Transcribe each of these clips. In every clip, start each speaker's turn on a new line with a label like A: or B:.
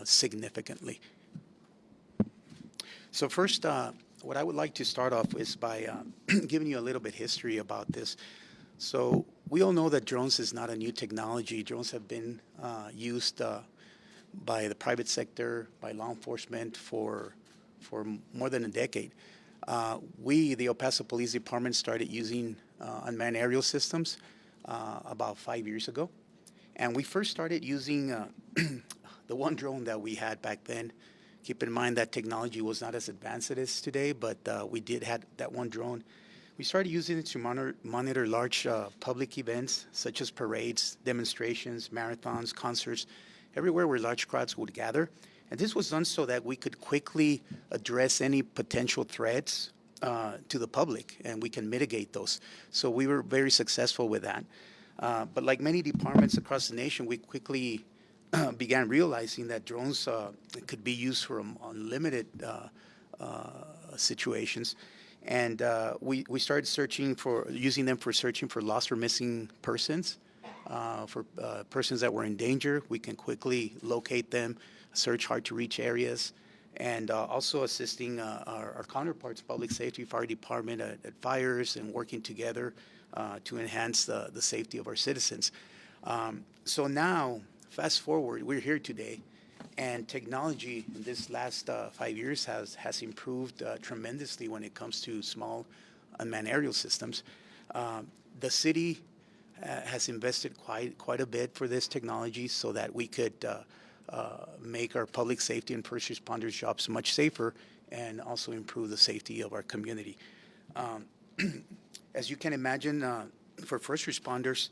A: significantly. So first, what I would like to start off is by giving you a little bit history about this. So we all know that drones is not a new technology. Drones have been used by the private sector, by law enforcement for more than a decade. We, the El Paso Police Department, started using unmanned aerial systems about 5 years ago. And we first started using the one drone that we had back then. Keep in mind that technology was not as advanced as it is today, but we did have that one drone. We started using it to monitor large public events such as parades, demonstrations, marathons, concerts, everywhere where large crowds would gather. And this was done so that we could quickly address any potential threats to the public, and we can mitigate those. So we were very successful with that. But like many departments across the nation, we quickly began realizing that drones could be used for unlimited situations. And we started using them for searching for lost or missing persons, for persons that were in danger. We can quickly locate them, search hard to reach areas, and also assisting our counterparts, public safety, fire department at fires, and working together to enhance the safety of our citizens. So now, fast forward, we're here today, and technology in this last 5 years has improved tremendously when it comes to small unmanned aerial systems. The city has invested quite a bit for this technology so that we could make our public safety and first responders' jobs much safer and also improve the safety of our community. As you can imagine, for first responders,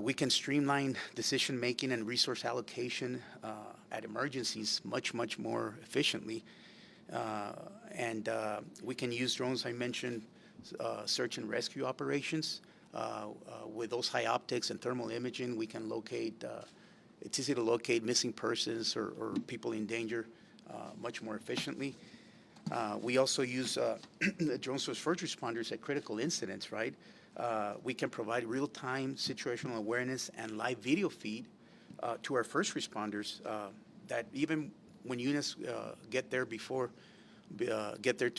A: we can streamline decision making and resource allocation at emergencies much more efficiently. And we can use drones, I mentioned, search and rescue operations. With those high optics and thermal imaging, we can locate, it's easy to locate missing persons or people in danger much more efficiently. We also use drones for first responders at critical incidents, right? We can provide real-time situational awareness and live video feed to our first responders that even when units get there to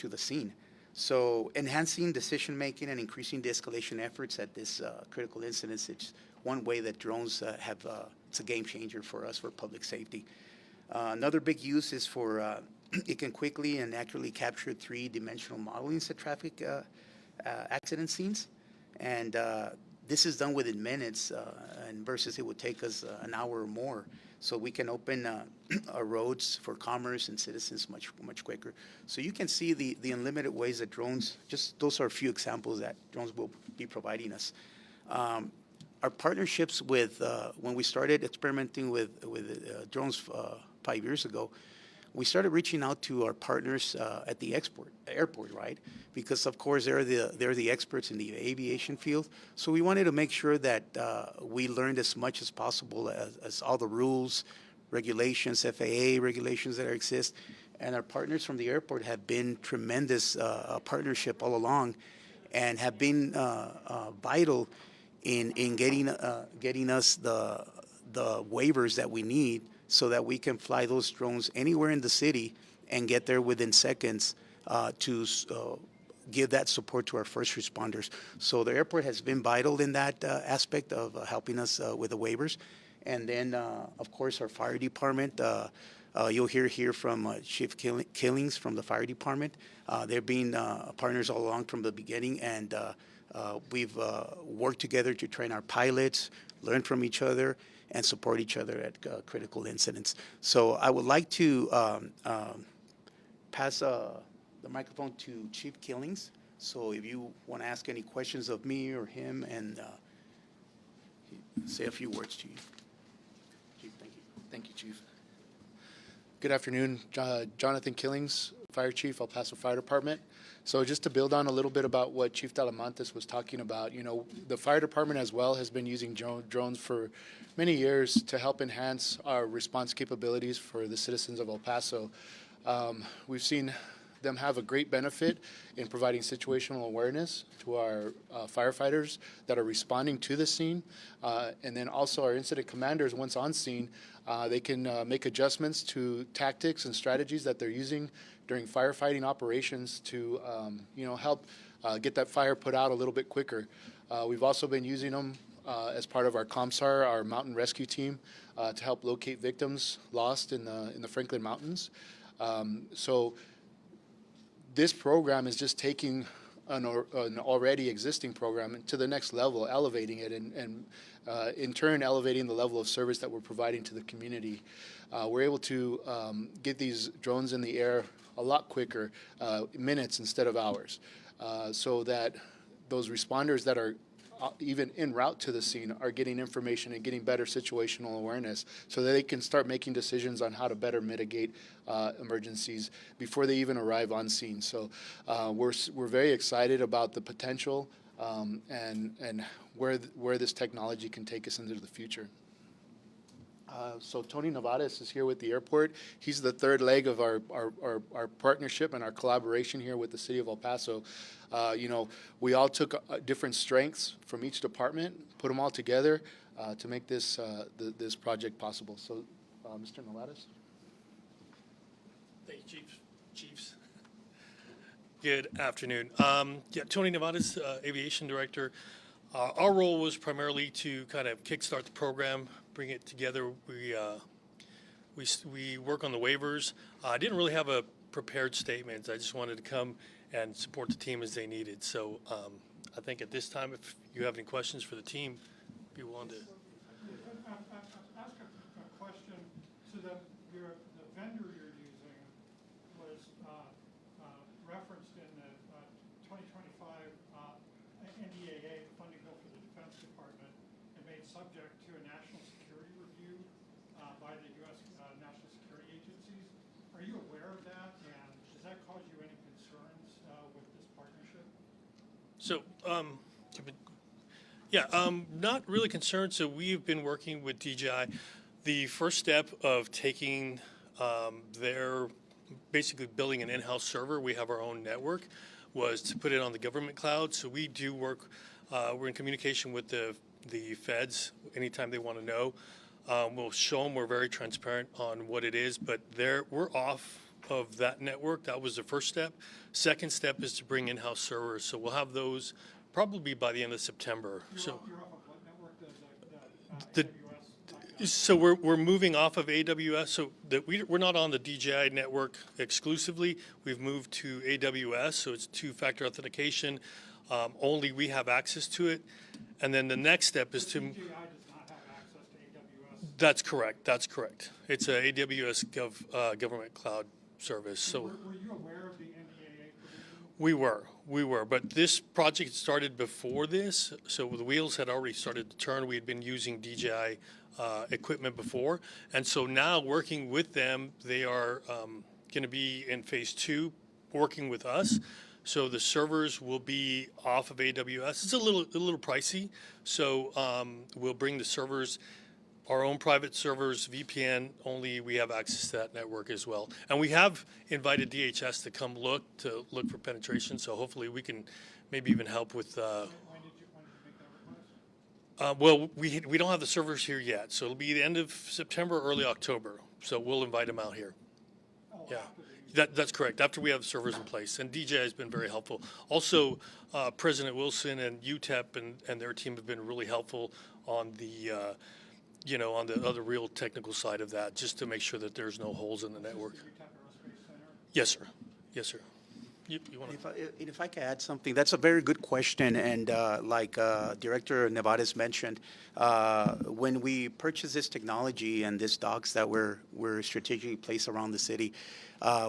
A: the scene. So enhancing decision-making and increasing de-escalation efforts at this critical incidents, it's one way that drones it's a game changer for us for public safety. Another big use is for, it can quickly and accurately capture three-dimensional modelings of traffic accident scenes. And this is done within minutes, and versus it would take us an hour or more. So we can open our roads for commerce and citizens much quicker. So you can see the unlimited ways that drones, just those are a few examples that drones will be providing us. Our partnerships with, when we started experimenting with drones 5 years ago, we started reaching out to our partners at the airport, right? Because of course they're the experts in the aviation field. So we wanted to make sure that we learned as much as possible as all the rules, regulations, FAA regulations that exist. And our partners from the airport have been tremendous partnership all along, and have been vital in getting us the waivers that we need, so that we can fly those drones anywhere in the city and get there within seconds to give that support to our first responders. So the airport has been vital in that aspect of helping us with the waivers. And then, of course, our fire department, you'll hear here from Chief Killings from the fire department. They've been partners all along from the beginning, and we've worked together to train our pilots, learn from each other, and support each other at critical incidents. So I would like to pass the microphone to Chief Killings. So if you want to ask any questions of me or him, and say a few words to you. Chief, thank you.
B: Thank you, Chief. Good afternoon. Jonathan Killings, Fire Chief, El Paso Fire Department. So just to build on a little bit about what Chief Talamantes was talking about, you know, the fire department as well has been using drones for many years to help enhance our response capabilities for the citizens of El Paso. We've seen them have a great benefit in providing situational awareness to our firefighters that are responding to the scene. And then also our incident commanders, once on scene, they can make adjustments to tactics and strategies that they're using during firefighting operations to help get that fire put out a little bit quicker. We've also been using them as part of our COMSAR, our mountain rescue team, to help locate victims lost in the Franklin Mountains. So this program is just taking an already existing program to the next level, elevating it, and in turn elevating the level of service that we're providing to the community. We're able to get these drones in the air a lot quicker, minutes instead of hours, so that those responders that are even en route to the scene are getting information and getting better situational awareness so that they can start making decisions on how to better mitigate emergencies before they even arrive on scene. So we're very excited about the potential and where this technology can take us into the future. So Tony Nevares is here with the airport. He's the third leg of our partnership and our collaboration here with the city of El Paso. We all took different strengths from each department, put them all together to make this this project possible. So, Mr. Nevares.
C: Thank you, Chiefs. Good afternoon. Tony Nevares, Aviation Director. Our role was primarily to kind of kickstart the program, bring it together. We work on the waivers. I didn't really have a prepared statement. I just wanted to come and support the team as they needed. So I think at this time, if you have any questions for the team, be willing to.
D: Ask a question. So the vendor you're using was referenced in the 2025 NDAA, the funding bill for the Defense Department, and made subject to a national security review by the U.S. national security agencies. Are you aware of that, and does that cause you any concerns with this partnership?
C: So, not really concerned. So we've been working with DJI. The first step of taking their, basically building an in-house server, we have our own network, was to put it on the government cloud. So we do work, we're in communication with the feds anytime they want to know. We'll show them we're very transparent on what it is, but we're off of that network. That was the first step. Second step is to bring in-house servers. So we'll have those probably by the end of September.
D: You're off of what network? Does AWS?
C: So we're moving off of AWS. So that we're not on the DJI network exclusively. We've moved to AWS. So it's two-factor authentication. Only we have access to it. And then the next step is to.
D: DJI does not have access to AWS.
C: That's correct. That's correct. It's a AWS government cloud service. So
D: were you aware of the NDAA provision?
C: We were, but this project started before this, so the wheels had already started to turn. We had been using DJI equipment before, and so now working with them, they are going to be in phase 2, working with us. So the servers will be off of AWS. It's a little pricey, so we'll bring the servers, our own private servers, VPN only. We have access to that network as well. And we have invited DHS to come look for penetration. So hopefully we can maybe even help with.
D: When did you make that request?
C: Well, we don't have the servers here yet. So it'll be the end of September, early October. So we'll invite them out here.
D: Oh,
C: Yeah.
D: after
C: That's correct. After we have servers in place, and DJI has been very helpful. Also, President Wilson and UTEP and their team have been really helpful on the on the other real technical side of that, just to make sure that there's no holes in the network.
D: the UTEP Aerospace Center?
C: Yes, sir. Yes, sir. You want to?
A: If I could add something, that's a very good question. And like Director Nevares mentioned, when we purchased this technology and these docks that were strategically placed around the city,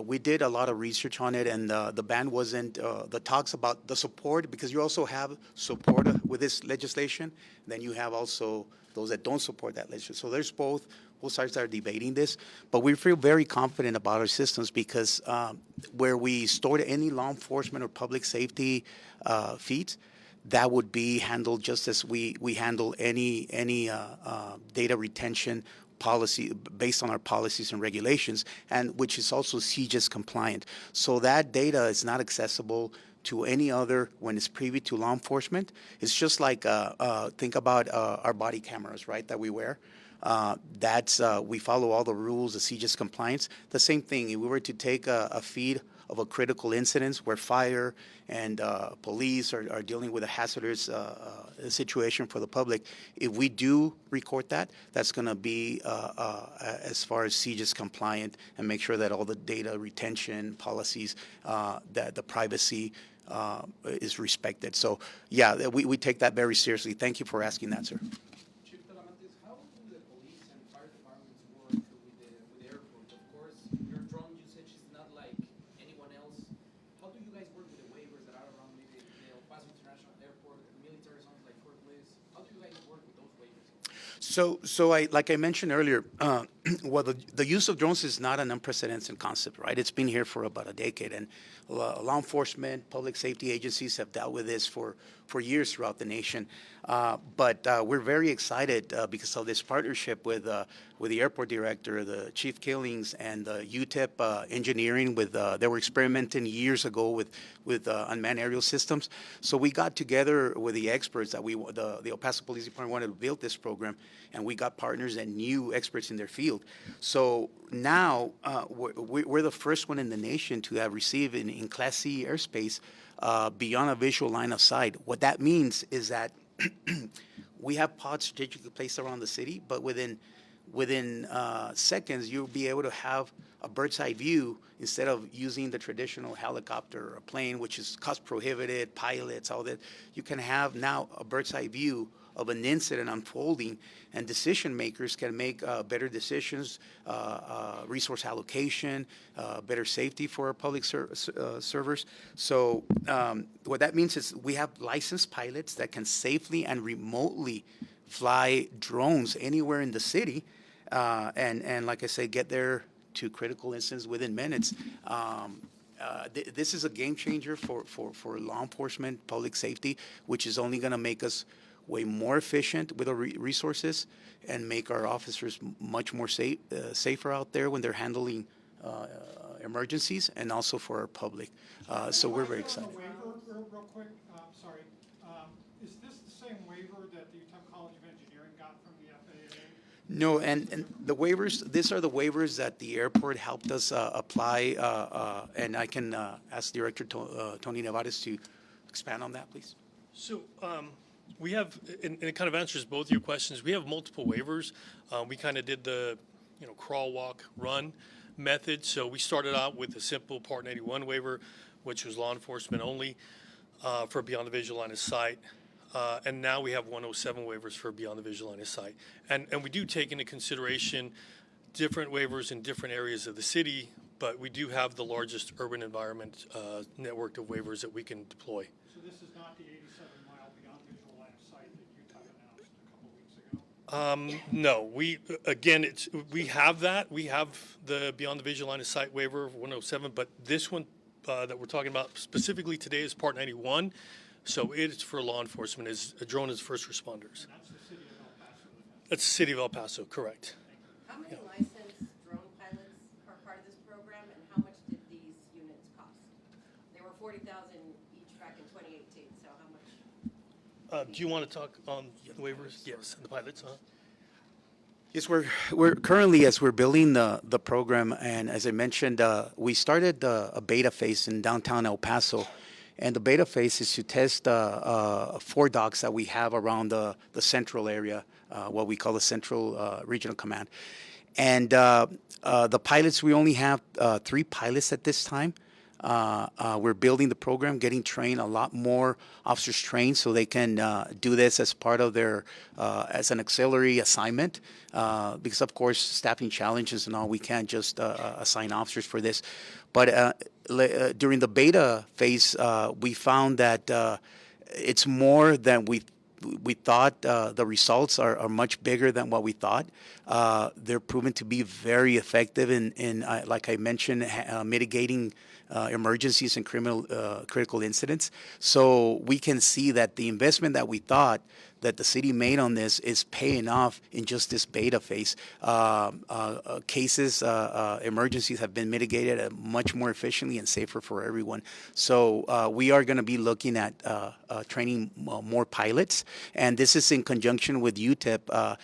A: we did a lot of research on it, and the ban wasn't the talks about the support, because you also have support with this legislation. Then you have also those that don't support that legislation. So there's both sides that are debating this, but we feel very confident about our systems because where we stored any law enforcement or public safety feeds, that would be handled just as we handle any data retention policy, based on our policies and regulations, and which is also CJIS compliant. So that data is not accessible to any other when it's privy to law enforcement. It's just like, think about our body cameras, right, that we wear. We follow all the rules, the CJIS compliance. The same thing, if we were to take a feed of a critical incident where fire and police are dealing with a hazardous situation for the public, if we do record that, that's going to be as far as CJIS compliant and make sure that all the data retention policies, that the privacy is respected. So, yeah, we take that very seriously. Thank you for asking that, sir.
E: Chief Talamantes, how do the police and fire departments work with the airport? Of course, your drone usage is not like anyone else. How do you guys work with the waivers that are around maybe the El Paso International Airport, military zones like Fort Bliss? How do you guys work with those waivers?
A: Like I mentioned earlier, well, the use of drones is not an unprecedented concept, right? It's been here for about a decade, and law enforcement, public safety agencies have dealt with this for years throughout the nation. But we're very excited because of this partnership with the airport director, the Chief Killings, and the UTEP engineering. They were experimenting years ago with unmanned aerial systems. So we got together with the experts that the El Paso Police Department wanted to build this program, and we got partners and new experts in their field. So now we're the first one in the nation to have received in Class C airspace beyond a visual line of sight. What that means is that we have pods strategically placed around the city, but within seconds, you'll be able to have a bird's eye view instead of using the traditional helicopter or plane, which is cost prohibited, pilots, all that. You can have now a bird's eye view of an incident unfolding, and decision makers can make better decisions, resource allocation, better safety for our public servers. So what that means is we have licensed pilots that can safely and remotely fly drones anywhere in the city, and like I say, get there to critical incidents within minutes. This is a game changer for law enforcement, public safety, which is only going to make us way more efficient with our resources and make our officers much more safer out there when they're handling emergencies, and also for our public. So we're very excited.
D: Waiver, real quick, sorry. Is this the same waiver that the Utah College of Engineering got from the FAA?
A: No, and the waivers, these are the waivers that the airport helped us apply, and I can ask Director Tony Nevares to expand on that, please.
C: So we have, and it kind of answers both your questions. We have multiple waivers. We kind of did the, crawl, walk, run method. So we started out with a simple Part 91 waiver, which was law enforcement only for beyond the visual line of sight. And now we have 107 waivers for beyond the visual line of sight. And we do take into consideration different waivers in different areas of the city, but we do have the largest urban environment network of waivers that we can deploy.
D: So this is not the 87-mile beyond visual line of sight that Utah announced a couple weeks ago?
C: No, we have that. We have the beyond the visual line of sight waiver of 107, but this one that we're talking about specifically today is Part 91. So it's for law enforcement. A drone is first responders.
D: And that's the city of El Paso.
C: That's the city of El Paso, correct.
F: How many licensed drone pilots are part of this program, and how much did these units cost? They were $40,000 each back in 2018, so how much?
C: Do you want to talk on the waivers? Yes, the pilots, huh?
A: Yes, we're currently, as we're building the program, and as I mentioned, we started a beta phase in downtown El Paso. And the beta phase is to test 4 docks that we have around the central area, what we call the Central Regional Command. And the pilots, we only have 3 pilots at this time. We're building the program, getting trained, a lot more officers trained so they can do this as part of their, as an auxiliary assignment. Because, of course, staffing challenges and all, we can't just assign officers for this. But during the beta phase, we found that it's more than we thought. The results are much bigger than what we thought. They're proven to be very effective in like I mentioned, mitigating emergencies and critical incidents. So we can see that the investment that we thought that the city made on this is paying off in just this beta phase. Emergencies have been mitigated much more efficiently and safer for everyone. So we are going to be looking at training more pilots, and this is in conjunction with UTEP,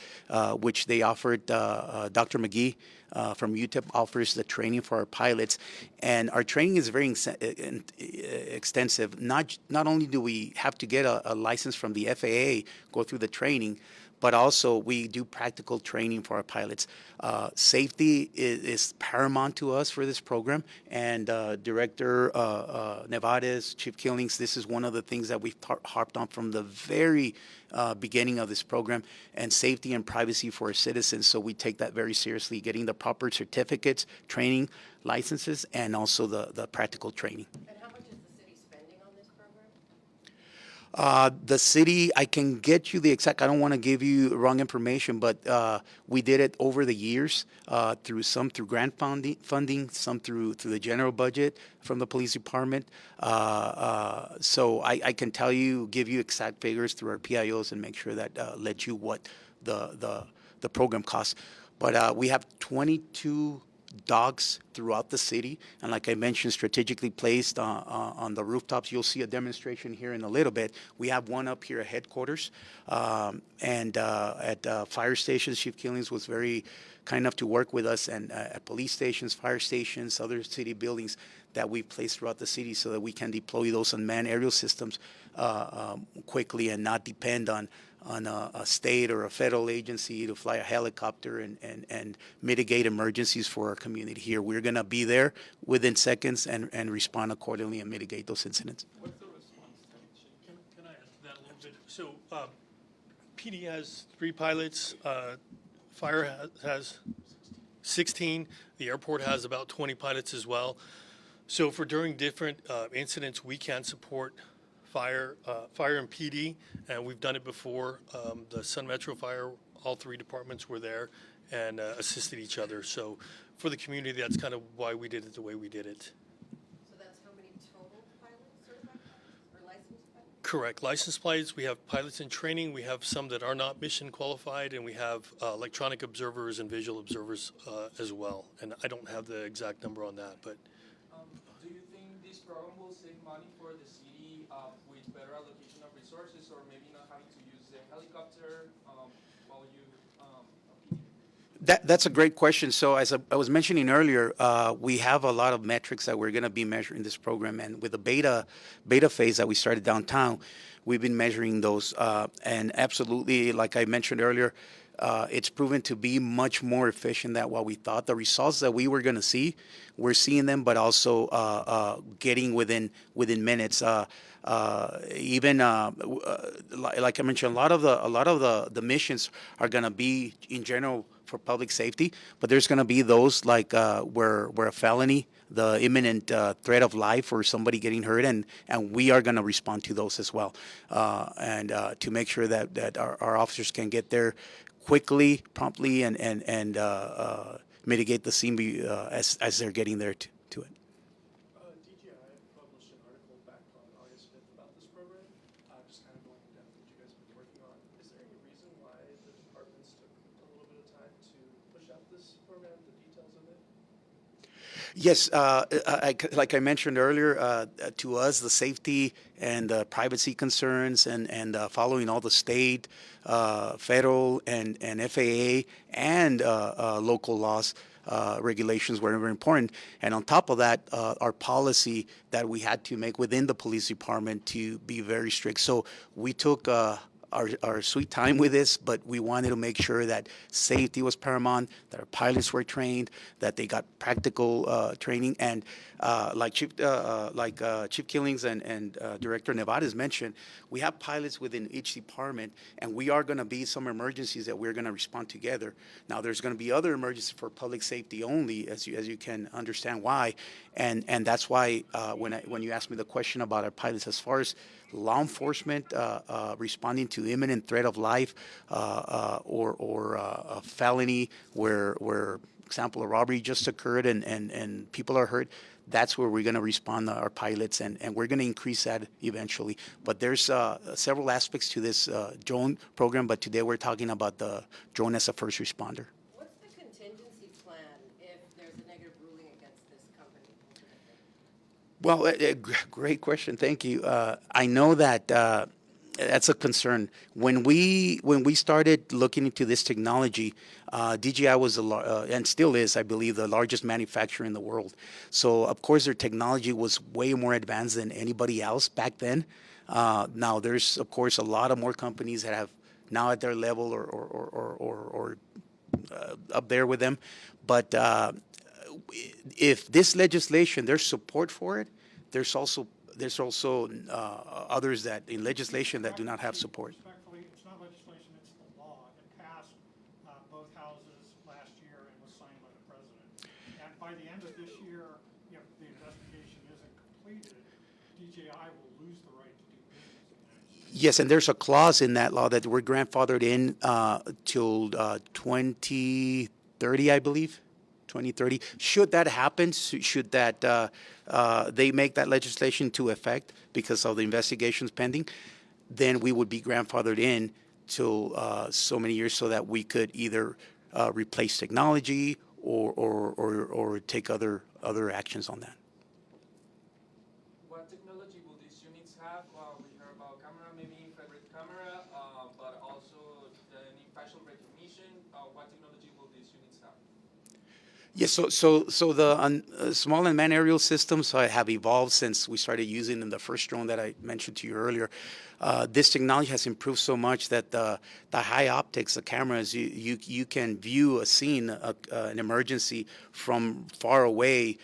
A: which they offered. Dr. McGee from UTEP offers the training for our pilots, and our training is very extensive. Not only do we have to get a license from the FAA, go through the training, but also we do practical training for our pilots. Safety is paramount to us for this program, and Director Nevada's, Chief Killings, this is one of the things that we've harped on from the very beginning of this program, and safety and privacy for our citizens. So we take that very seriously, getting the proper certificates, training, licenses, and also the practical training.
F: And how much is the city spending on this program?
A: The city, I can get you the exact, I don't want to give you wrong information, but we did it over the years through grant funding, some through the general budget from the police department. So I can tell you, give you exact figures through our PIOs and make sure that let you what the program costs. But we have 22 dogs throughout the city, and like I mentioned, strategically placed on the rooftops. You'll see a demonstration here in a little bit. We have one up here at headquarters, and at fire stations. Chief Killings was very kind enough to work with us, and at police stations, fire stations, other city buildings that we placed throughout the city, so that we can deploy those unmanned aerial systems quickly and not depend on a state or a federal agency to fly a helicopter and mitigate emergencies for our community here. We're going to be there within seconds and respond accordingly and mitigate those incidents.
C: What's the response time? Can I add to that a little bit? So PD has 3 pilots, fire has 16, the airport has about 20 pilots as well. So for during different incidents, we can support fire and PD, and we've done it before. The Sun Metro Fire, all 3 departments were there and assisted each other. So for the community, that's kind of why we did it the way we did it.
F: So that's how many total pilots, certified pilots, or licensed pilots?
C: Correct. Licensed pilots, we have pilots in training, we have some that are not mission qualified, and we have electronic observers and visual observers as well. And I don't have the exact number on that, but
E: Do you think this program will save money for the city with better allocation of resources, or maybe not having to use the helicopter while you
A: That's a great question. So as I was mentioning earlier, we have a lot of metrics that we're going to be measuring this program, and with the beta phase that we started downtown, we've been measuring those, and absolutely, like I mentioned earlier, it's proven to be much more efficient than what we thought. The results that we were going to see, we're seeing them, but also getting within minutes. Even like I mentioned, a lot of the missions are going to be in general for public safety, but there's going to be those like where a felony, the imminent threat of life or somebody getting hurt, and we are going to respond to those as well, and to make sure that our officers can get there quickly, promptly, and mitigate the scene as they're getting there to it.
G: DGI published an article back on August 5th about this program, just kind of going in depth what you guys have been working on. Is there any reason why the departments took a little bit of time to push out this program, the details of it?
A: Yes, like I mentioned earlier, to us, the safety and privacy concerns and following all the state, federal, and FAA and local laws, regulations were very important. And on top of that, our policy that we had to make within the police department to be very strict. So we took our sweet time with this, but we wanted to make sure that safety was paramount, that our pilots were trained, that they got practical training, and like Chief Killings and Director Nevada's mentioned, we have pilots within each department, and we are going to be some emergencies that we're going to respond together. Now, there's going to be other emergencies for public safety only, as you can understand why, and that's why when you asked me the question about our pilots, as far as law enforcement responding to imminent threat of life or a felony where example, a robbery just occurred and people are hurt, that's where we're going to respond, our pilots, and we're going to increase that eventually. But there's several aspects to this drone program, but today we're talking about the drone as a first responder.
F: What's the contingency plan if there's a negative ruling against this company?
A: Well, great question. Thank you. I know that that's a concern. When we started looking into this technology, DJI was and still is, I believe, the largest manufacturer in the world. So of course their technology was way more advanced than anybody else back then. Now there's of course a lot of more companies that have now at their level or up there with them, but if this legislation, there's support for it, there's also others that in legislation that do not have support.
D: Respectfully, it's not legislation, it's the law. It passed both houses last year and was signed by the president. And by the end of this year, if the investigation isn't completed, DJI will lose the right to do business in the United States.
A: Yes, and there's a clause in that law that we're grandfathered in till 2030, I believe. 2030. Should that happen, should that they make that legislation to effect because of the investigations pending, then we would be grandfathered in till so many years so that we could either replace technology or take other actions on that.
E: What technology will these units have? We heard about camera, maybe infrared camera, but also any facial recognition. What technology will these units have?
A: Yes, so the small and manned aerial systems have evolved since we started using in the first drone that I mentioned to you earlier. This technology has improved so much that the high optics, the cameras, you can view a scene, an emergency from far away,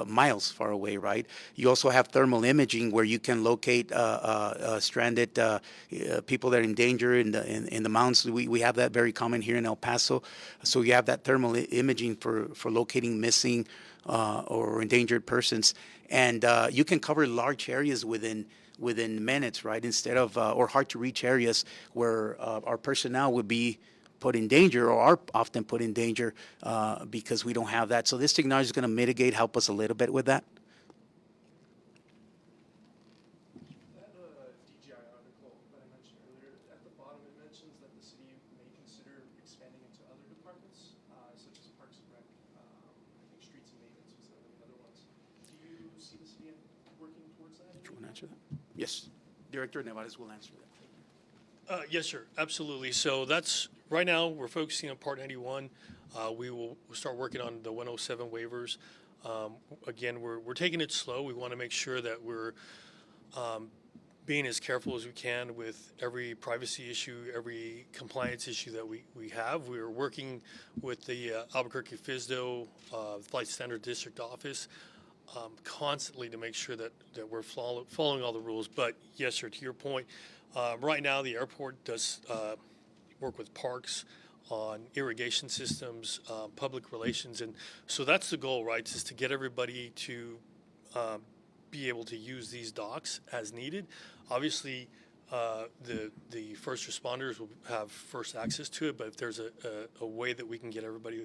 A: miles far away, right? You also have thermal imaging where you can locate stranded people that are in danger in the mountains. We have that very common here in El Paso. So you have that thermal imaging for locating missing or endangered persons, and you can cover large areas within minutes, right? Instead of or hard to reach areas where our personnel would be put in danger or are often put in danger because we don't have that. So this technology is going to mitigate, help us a little bit with that.
G: That DJI article that I mentioned earlier, at the bottom it mentions that the city may consider expanding into other departments, such as Parks and Rec, I think Streets and Maintenance was the other ones. Do you see the city working towards that?
A: Do you want to answer that? Yes. Director Nevarez will answer that.
C: Yes, sir, absolutely. So that's, right now, we're focusing on Part 91. We will start working on the 107 waivers. Again, we're taking it slow. We want to make sure that we're being as careful as we can with every privacy issue, every compliance issue that we have. We're working with the Albuquerque FSDO Flight Standard District Office constantly to make sure that we're following all the rules. But yes, sir, to your point, right now the airport does work with parks on irrigation systems, public relations, and so that's the goal, right? Is to get everybody to be able to use these docks as needed. Obviously, the first responders will have first access to it, but if there's a way that we can get everybody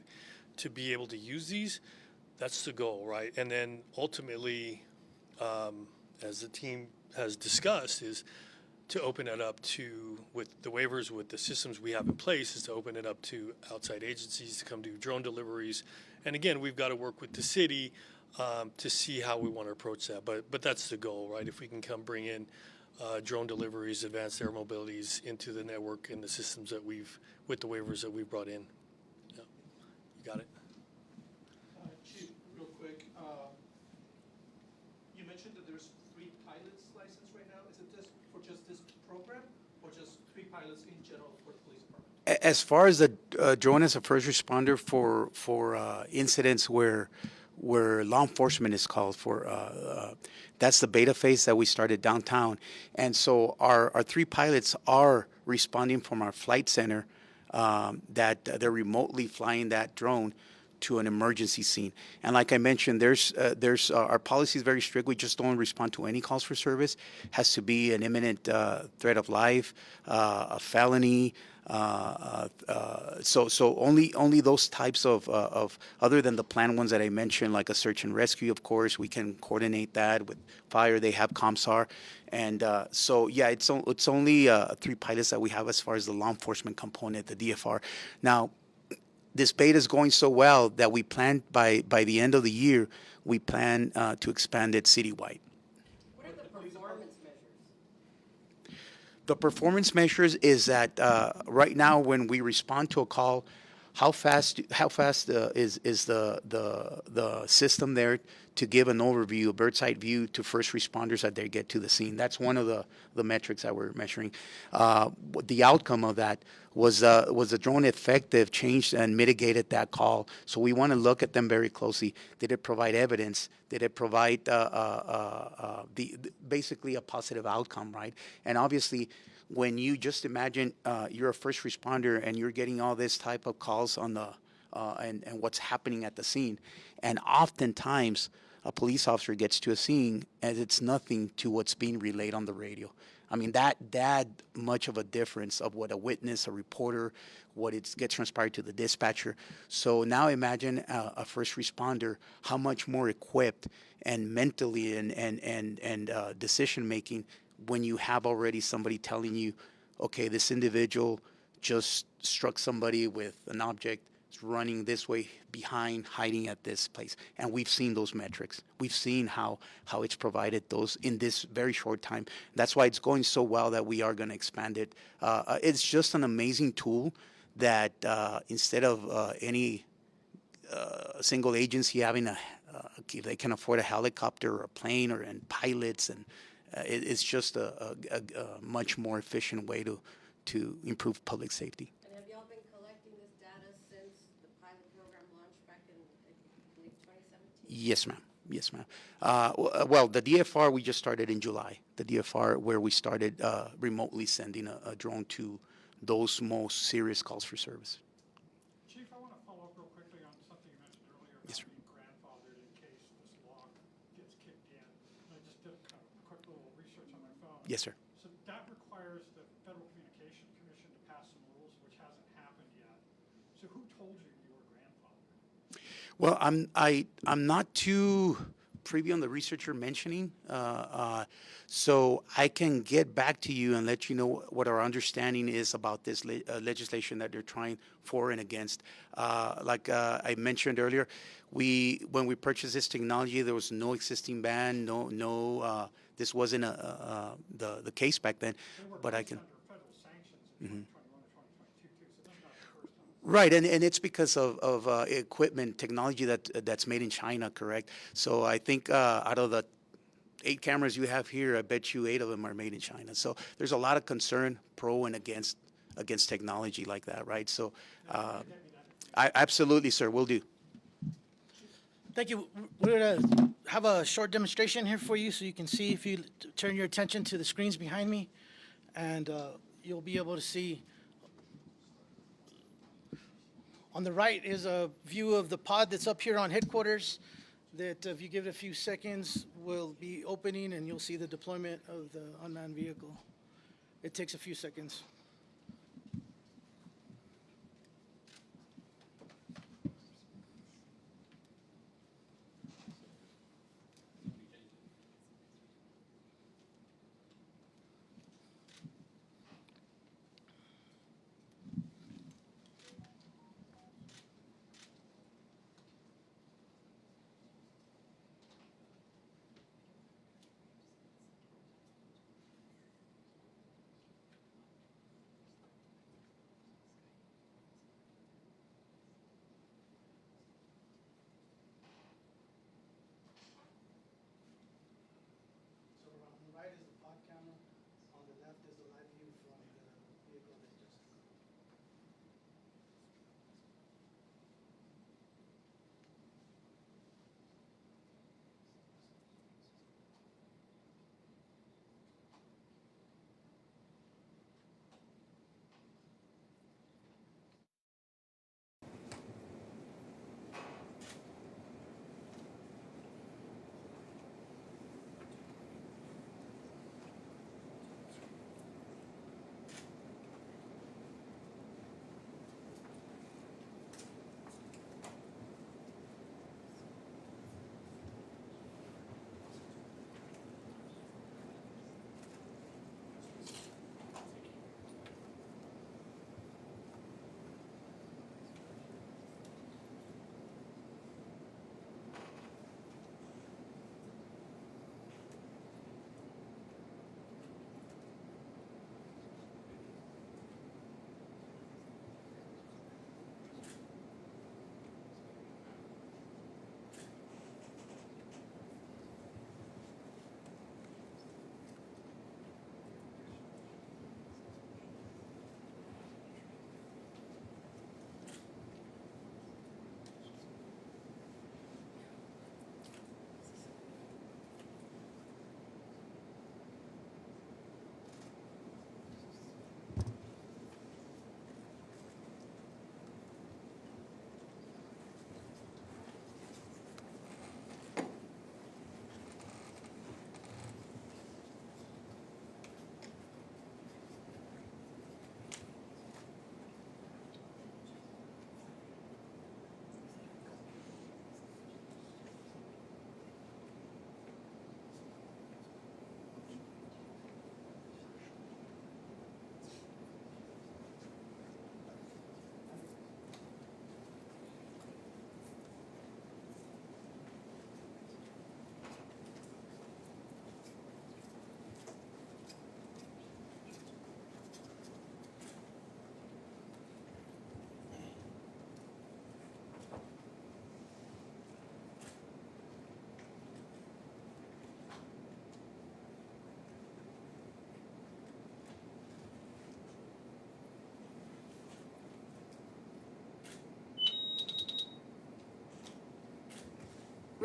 C: to be able to use these, that's the goal, right? And then ultimately, as the team has discussed, is to open it up to, with the waivers, with the systems we have in place, is to open it up to outside agencies to come do drone deliveries. And again, we've got to work with the city to see how we want to approach that. But that's the goal, right? If we can come bring in drone deliveries, advanced air mobilities into the network and the systems that with the waivers that we've brought in. Yeah. You got it?
G: Chief, real quick, you mentioned that there's 3 pilots licensed right now. Is it just this program, or just 3 pilots in general for the police department?
A: As far as the drone as a first responder for incidents where law enforcement is called for, that's the beta phase that we started downtown. And so our 3 pilots are responding from our flight center that they're remotely flying that drone to an emergency scene. And like I mentioned, there's our policy is very strict. We just don't respond to any calls for service. Has to be an imminent threat of life, a felony. So only those types of other than the planned ones that I mentioned, like a search and rescue. Of course, we can coordinate that with fire. They have COMSAR, and so yeah, it's only three pilots that we have as far as the law enforcement component, the DFR. Now, this beta is going so well that we plan by the end of the year, we plan to expand it citywide.
F: What are the performance measures?
A: The performance measures is that right now when we respond to a call, how fast is the system there to give an overview, a bird's eye view to first responders as they get to the scene. That's one of the metrics that we're measuring. The outcome of that was the drone effective, changed and mitigated that call. So we want to look at them very closely. Did it provide evidence? Did it provide basically a positive outcome, right? And obviously, when you just imagine you're a first responder and you're getting all this type of calls on the and what's happening at the scene, and oftentimes a police officer gets to a scene and it's nothing to what's being relayed on the radio. I mean, that much of a difference of what a witness, a reporter, what it gets transpired to the dispatcher. So now imagine a first responder, how much more equipped and mentally and decision making when you have already somebody telling you, okay, this individual just struck somebody with an object, is running this way behind, hiding at this place. And we've seen those metrics. We've seen how it's provided those in this very short time. That's why it's going so well that we are going to expand it. It's just an amazing tool that instead of any single agency having they can afford a helicopter or a plane and pilots, and it's just a much more efficient way to improve public safety.
F: And have y'all been collecting this data since the pilot program launched back in, I believe, 2017?
A: Yes, ma'am. Yes, ma'am. Well, the DFR, we just started in July. The DFR where we started remotely sending a drone to those most serious calls for service.
D: Chief, I want to follow up real quickly on something you mentioned earlier about
A: Yes, sir.
D: being grandfathered in case this law gets kicked in. I just did kind of a quick little research on my phone.
A: Yes, sir.
D: So that requires the Federal Communication Commission to pass some rules, which hasn't happened yet. So who told you you were grandfathered?
A: Well, I'm not too privy on the research you're mentioning, so I can get back to you and let you know what our understanding is about this legislation that they're trying for and against. Like I mentioned earlier, when we purchased this technology, there was no existing ban, no. This wasn't the case back then,
D: They were
A: but I
D: placed
A: can.
D: under federal sanctions in 2021 or 2022 too, so that's not the first time.
A: Right, and it's because of equipment, technology that's made in China, correct? So I think out of the 8 cameras you have here, I bet you 8 of them are made in China. So there's a lot of concern, pro and against technology like that, right? So I absolutely, sir, will do.
H: Thank you. We're going to have a short demonstration here for you so you can see if you turn your attention to the screens behind me, and you'll be able to see. On the right is a view of the pod that's up here on headquarters that if you give it a few seconds will be opening, and you'll see the deployment of the unmanned vehicle. It takes a few seconds. So on the right is the pod camera. On the left is the live view from the vehicle that just.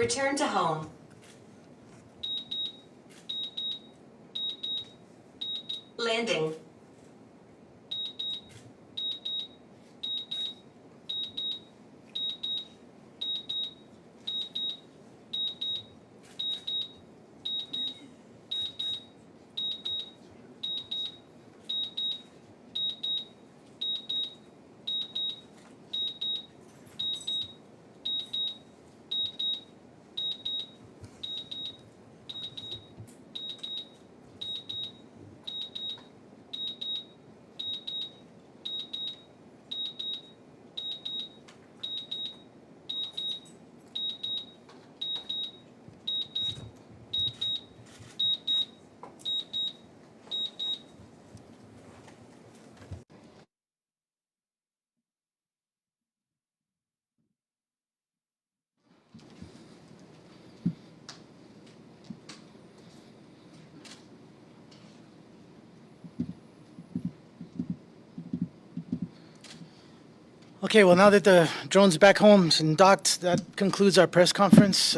I: Return to home. Landing.
H: Okay, well, now that the drone's back home and docked, that concludes our press conference.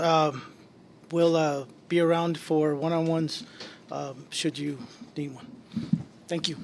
H: We'll be around for one-on-ones should you need one. Thank you.